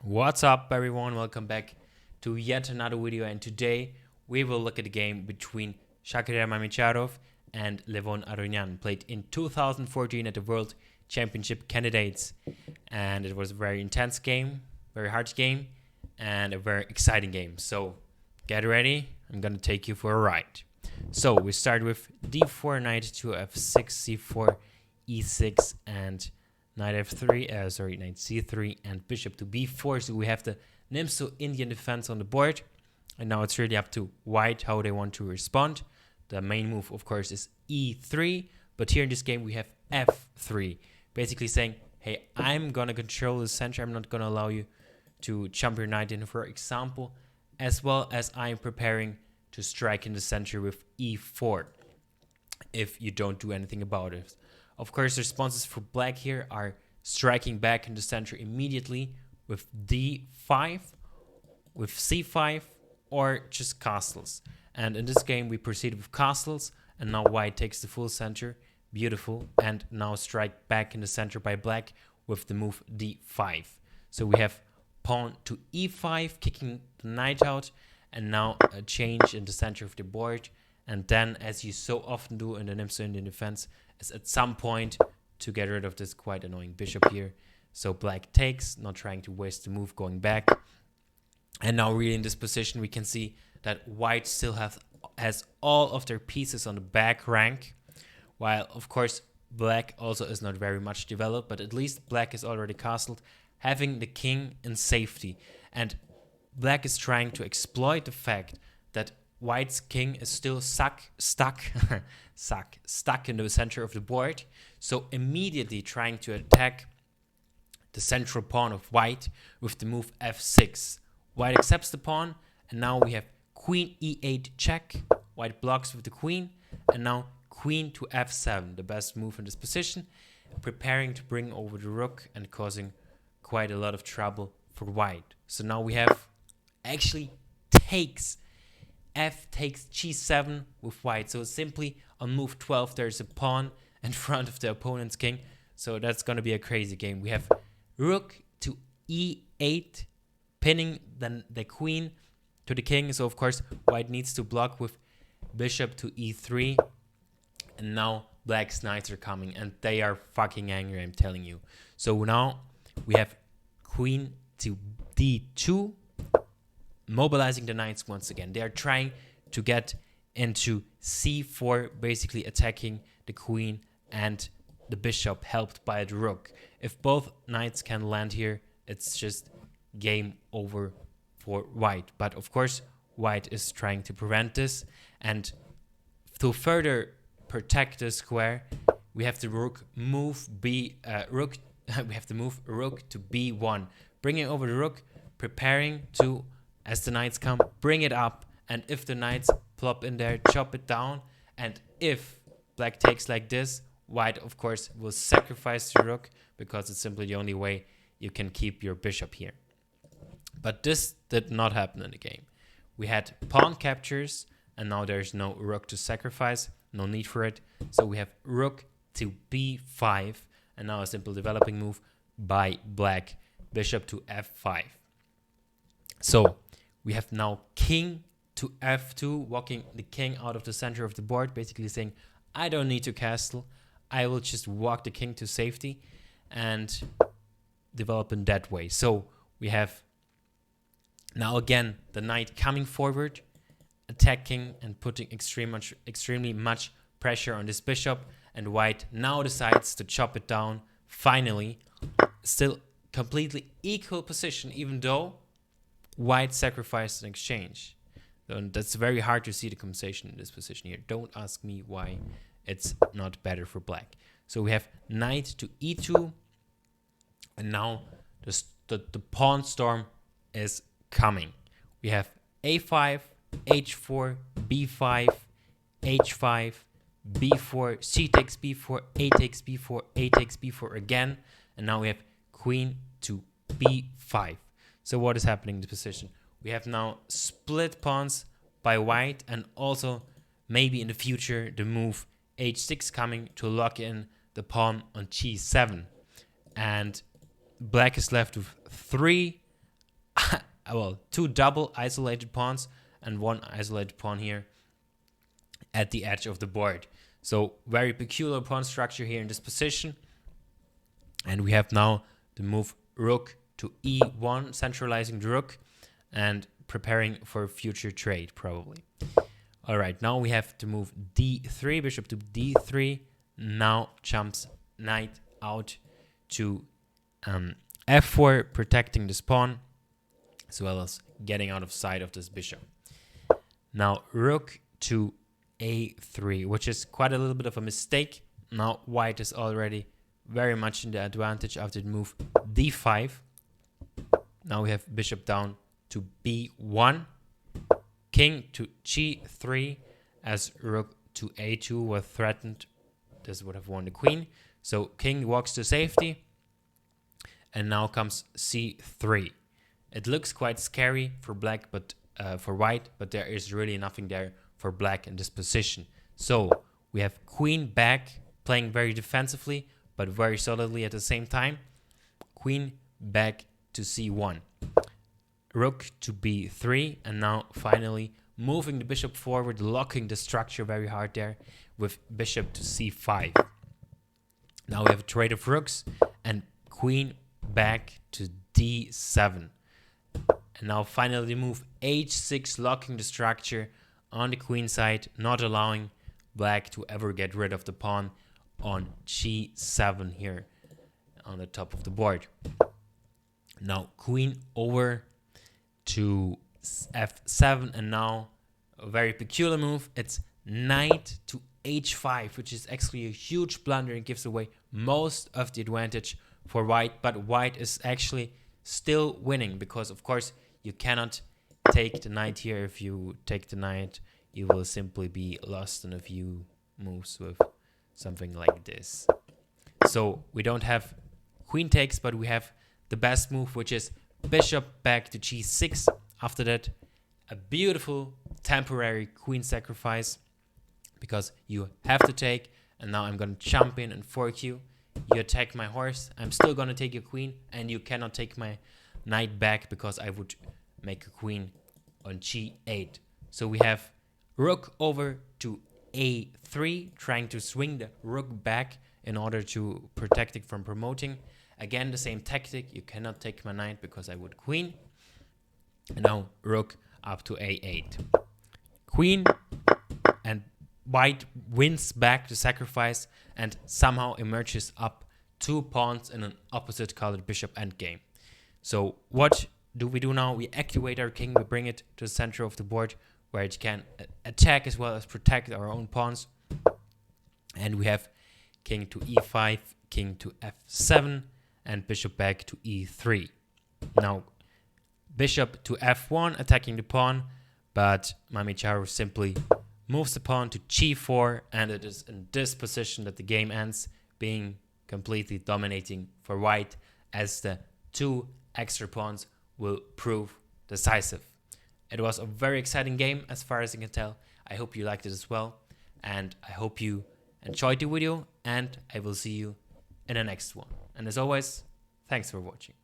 What's up, everyone? Welcome back to yet another video, and today we will look at the game between Shakhriyar Mamedyarov and Levon Aronjan, played in 2014 at the World Championship Candidates. And it was a very intense game, very hard game, and a very exciting game. So get ready, I'm gonna take you for a ride. So we start with d4, knight to f6, c4, e6, and knight f3, knight c3, and bishop to b4. So we have the Nimzo-Indian Defense on the board. And now it's really up to white how they want to respond. The main move, of course, is e3. But here in this game, we have f3. Basically saying, hey, I'm going to control the center. I'm not going to allow you to jump your knight in, for example. As well as I'm preparing to strike in the center with e4. If you don't do anything about it. Of course, the responses for black here are striking back in the center immediately with d5, with c5, or just castles. And in this game, we proceed with castles, and now white takes the full center. Beautiful. And now strike back in the center by black with the move d5. So we have pawn to e5, kicking the knight out, and now a change in the center of the board. And then, as you so often do in the Nimzo-Indian Defense, is at some point to get rid of this quite annoying bishop here. So black takes, not trying to waste the move going back. And now really in this position, we can see that white still has all of their pieces on the back rank. While, of course, black also is not very much developed, but at least black is already castled, having the king in safety. And black is trying to exploit the fact that white's king is still stuck in the center of the board. So immediately trying to attack the central pawn of white with the move f6. White accepts the pawn, and now we have queen e8 check. White blocks with the queen, and now queen to f7, the best move in this position, preparing to bring over the rook and causing quite a lot of trouble for white. So now we have actually takes f takes g7 with white. So simply on move 12, there's a pawn in front of the opponent's king. So that's going to be a crazy game. We have rook to e8, pinning then the queen to the king. So of course, white needs to block with bishop to e3. And now black's knights are coming, and they are fucking angry, I'm telling you. So now we have queen to d2. Mobilizing the knights once again. They are trying to get into c4, basically attacking the queen and the bishop, helped by the rook. If both knights can land here, it's just game over for white. But of course, white is trying to prevent this. And to further protect the square, we have the rook move we have to move rook to b1, bringing over the rook, preparing to, as the knights come, bring it up, and if the knights plop in there, chop it down. And if black takes like this, white, of course, will sacrifice the rook, because it's simply the only way you can keep your bishop here. But this did not happen in the game. We had pawn captures, and now there's no rook to sacrifice, no need for it. So we have rook to b5, and now a simple developing move by black, bishop to f5. So we have now king to f2, walking the king out of the center of the board, basically saying, I don't need to castle. I will just walk the king to safety and develop in that way. So we have now again the knight coming forward, attacking and putting extremely much pressure on this bishop. And white now decides to chop it down, finally. Still completely equal position, even though white sacrificed an exchange. And that's very hard to see the compensation in this position here. Don't ask me why it's not better for black. So we have knight to e2, and now the pawn storm is coming. We have a5, h4, b5, h5, b4, c takes b4, a takes b4, a takes b4 again, and now we have queen to b5. So what is happening in the position? We have now split pawns by white, and also maybe in the future the move h6 coming to lock in the pawn on g7. And black is left with 3 well, 2 double isolated pawns and 1 isolated pawn here at the edge of the board. So very peculiar pawn structure here in this position. And we have now the move rook to e1, centralizing the rook and preparing for a future trade probably. All right, now we have to move d3, bishop to d3. Now jumps knight out to f4, protecting this pawn, as well as getting out of sight of this bishop. Now rook to a3, which is quite a little bit of a mistake. Now white is already very much in the advantage after the move d5. Now we have bishop down to b1, king to g3, as rook to a2 was threatened. This would have won the queen. So king walks to safety, and now comes c3. It looks quite scary for black, but for white, but there is really nothing there for black in this position. So we have queen back, playing very defensively, but very solidly at the same time. Queen back to c1. Rook to b3, and now finally moving the bishop forward, locking the structure very hard there with bishop to c5. Now we have a trade of rooks and queen back to d7. And now finally move h6, locking the structure on the queen side, not allowing black to ever get rid of the pawn on g7 here on the top of the board. Now queen over to f7, and now a very peculiar move. It's knight to h5, which is actually a huge blunder and gives away most of the advantage for white, but white is actually still winning, because of course you cannot take the knight here. If you take the knight, you will simply be lost in a few moves with something like this. So we don't have queen takes, but we have the best move, which is bishop back to g6. After that, a beautiful temporary queen sacrifice, because you have to take, and now I'm going to jump in and fork you. You attack my horse, I'm still going to take your queen, and you cannot take my knight back, because I would make a queen on g8. So we have rook over to a3, trying to swing the rook back in order to protect it from promoting. Again, the same tactic, you cannot take my knight because I would queen. And now rook up to a8. Queen, and white wins back the sacrifice and somehow emerges up 2 pawns in an opposite colored bishop endgame. So what do we do now? We activate our king, we bring it to the center of the board where it can attack as well as protect our own pawns. And we have king to e5, king to f7, and bishop back to e3. Now bishop to f1, attacking the pawn, but Mamedyarov simply moves the pawn to g4, and it is in this position that the game ends, being completely dominating for white, as the 2 extra pawns will prove decisive. It was a very exciting game as far as I can tell. I hope you liked it as well, and I hope you enjoyed the video, and I will see you in the next one. And as always, thanks for watching.